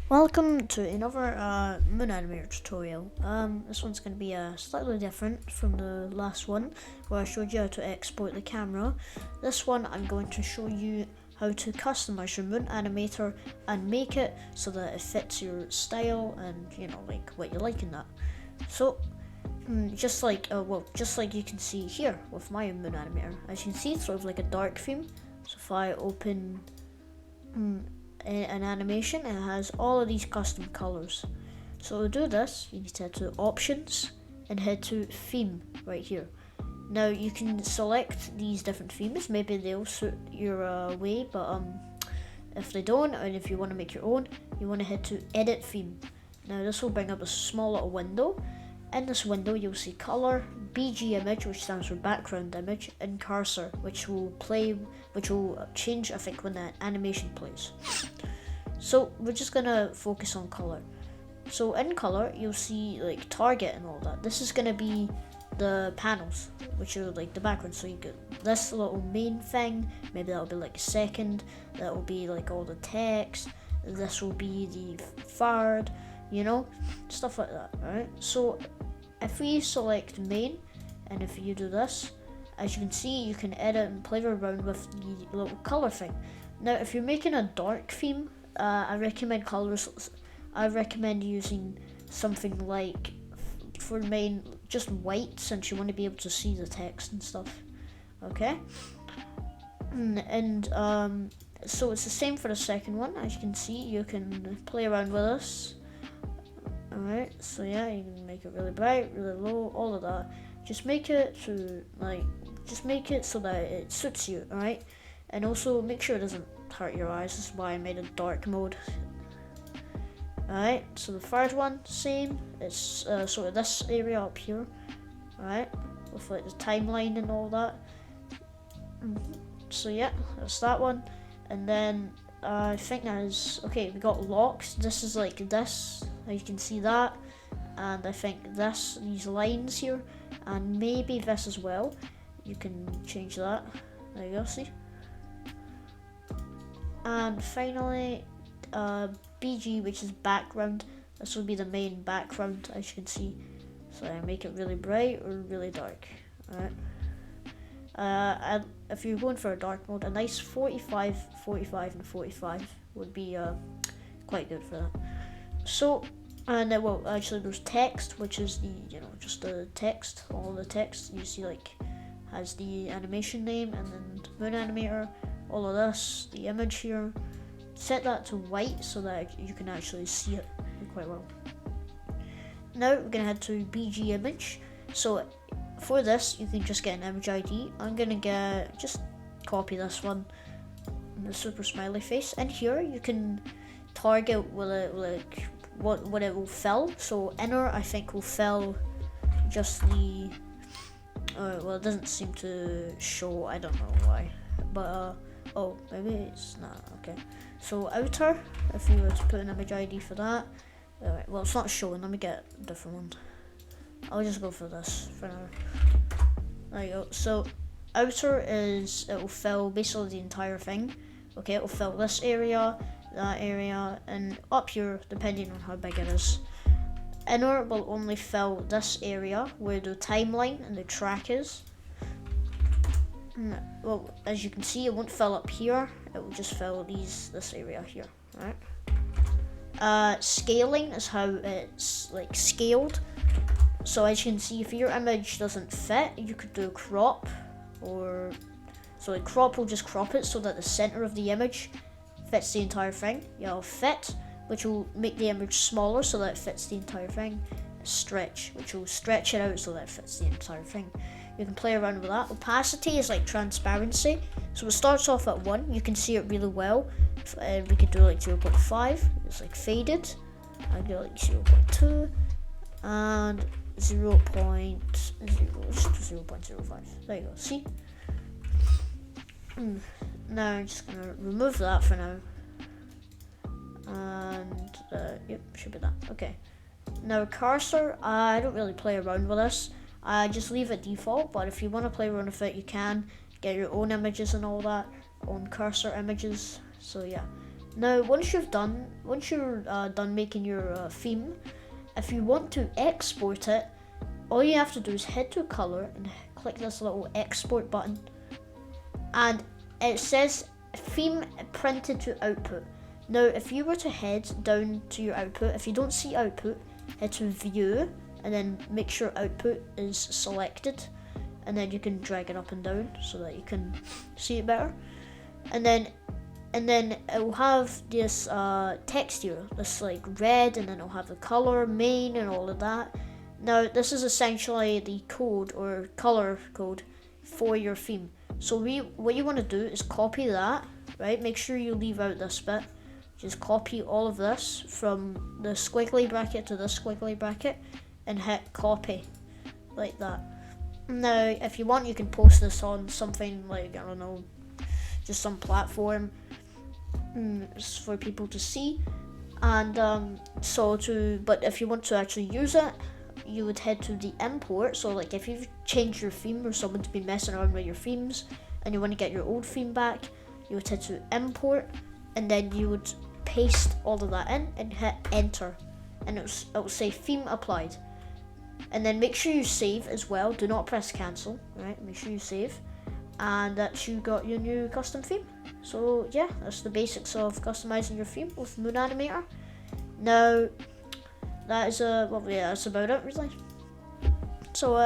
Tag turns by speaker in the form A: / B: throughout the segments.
A: Welcome to another Moon Animator tutorial. This one's going to be slightly different from the last one where I showed you how to export the camera. This one I'm going to show you how to customize your Moon Animator and make it so that it fits your style and like what you like in that. So just like you can see here with my Moon Animator, as you can see it's sort of like a dark theme. So if I open an animation, it has all of these custom colors. So to do this, you need to head to options and head to theme right here. Now you can select these different themes, maybe they'll suit your way, but if they don't, and if you want to make your own, you want to head to edit theme. Now this will bring up a small little window. In this window you'll see color, BG image, which stands for background image, and cursor, which will change I think when the animation plays. So we're just gonna focus on color. So in color you'll see like target and all that. This is gonna be the panels, which are like the background. So you get this little main thing, maybe that'll be like a second, that will be like all the text, this will be the third, stuff like that. Alright, so if we select main, and if you do this, as you can see, you can edit and play around with the little color thing. Now if you're making a dark theme, I recommend using something like, for main, just white, since you want to be able to see the text and stuff. Okay, and so it's the same for the second one. As you can see, you can play around with this. Alright, so yeah, you can make it really bright, really low, all of that. Just make it so that it suits you, alright? And also make sure it doesn't hurt your eyes. This is why I made a dark mode. Alright, so the third one, same. It's sort of this area up here, alright, with like the timeline and all that. So yeah, that's that one. And then I think that is okay. We got locks. This is like this. You can see that, and I think these lines here, and maybe this as well. You can change that. There you go. See. And finally, BG, which is background. This will be the main background, as you can see. So I make it really bright or really dark. Alright. And if you're going for a dark mode, a nice 45, 45, and 45 would be quite good for that. So, and then, well, actually there's text, which is the, just the text, all the text. You see, like, has the animation name, and then Moon Animator, all of this, the image here. Set that to white so that you can actually see it quite well. Now we're gonna head to BG image. So for this, you can just get an image ID. I'm gonna just copy this one, the super smiley face. And here you can target with it, like what it will fill. So inner, I think, will fill just the. Well, it doesn't seem to show. I don't know why, but oh, maybe it's not. Okay, so outer, if you were to put an image ID for that. Alright, well, it's not showing. Let me get a different one. I'll just go for this for now. There you go. So outer it will fill basically the entire thing. Okay, it will fill this area, that area, and up here, depending on how big it is. Inner will only fill this area where the timeline and the track is. Well, as you can see, it won't fill up here. It will just fill this area here. Right. Scaling is how it's like scaled. So as you can see, if your image doesn't fit, you could do crop, or so like crop will just crop it so that the center of the image fits the entire thing. You'll fit, which will make the image smaller so that it fits the entire thing. Stretch, which will stretch it out so that it fits the entire thing. You can play around with that. Opacity is like transparency. So it starts off at 1. You can see it really well. We could do like 0.5. It's like faded. I do like 0.2 and 0.0, just 0.05. There you go. See? Now I'm just gonna remove that for now. And yep, should be that. Okay. Now cursor, I don't really play around with this. I just leave it default, but if you want to play around with it, you can get your own images and all that, own cursor images. So yeah. Now, once you're done making your theme, if you want to export it, all you have to do is head to color and click this little export button, and it says theme printed to output. Now, if you were to head down to your output, if you don't see output, head to view and then make sure output is selected, and then you can drag it up and down so that you can see it better. And then it will have this text here, this like red, and then it'll have the color, main, and all of that. Now, this is essentially the code or color code for your theme. So what you want to do is copy that, right? Make sure you leave out this bit. Just copy all of this from the squiggly bracket to this squiggly bracket and hit copy, like that. Now, if you want, you can post this on something like, I don't know, just some platform for people to see. And but if you want to actually use it, you would head to the import. So like if you've changed your theme or someone's been messing around with your themes and you want to get your old theme back, you would head to import, and then you would paste all of that in and hit enter, and it will say theme applied. And then make sure you save as well. Do not press cancel, right? Make sure you save, and that you got your new custom theme. So yeah, that's the basics of customizing your theme with Moon Animator. Now, that's about it really. So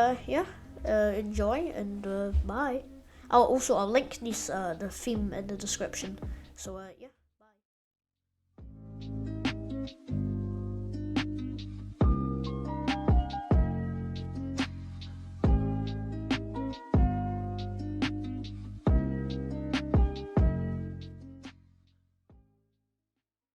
A: enjoy, and bye. I'll link the theme in the description. So yeah.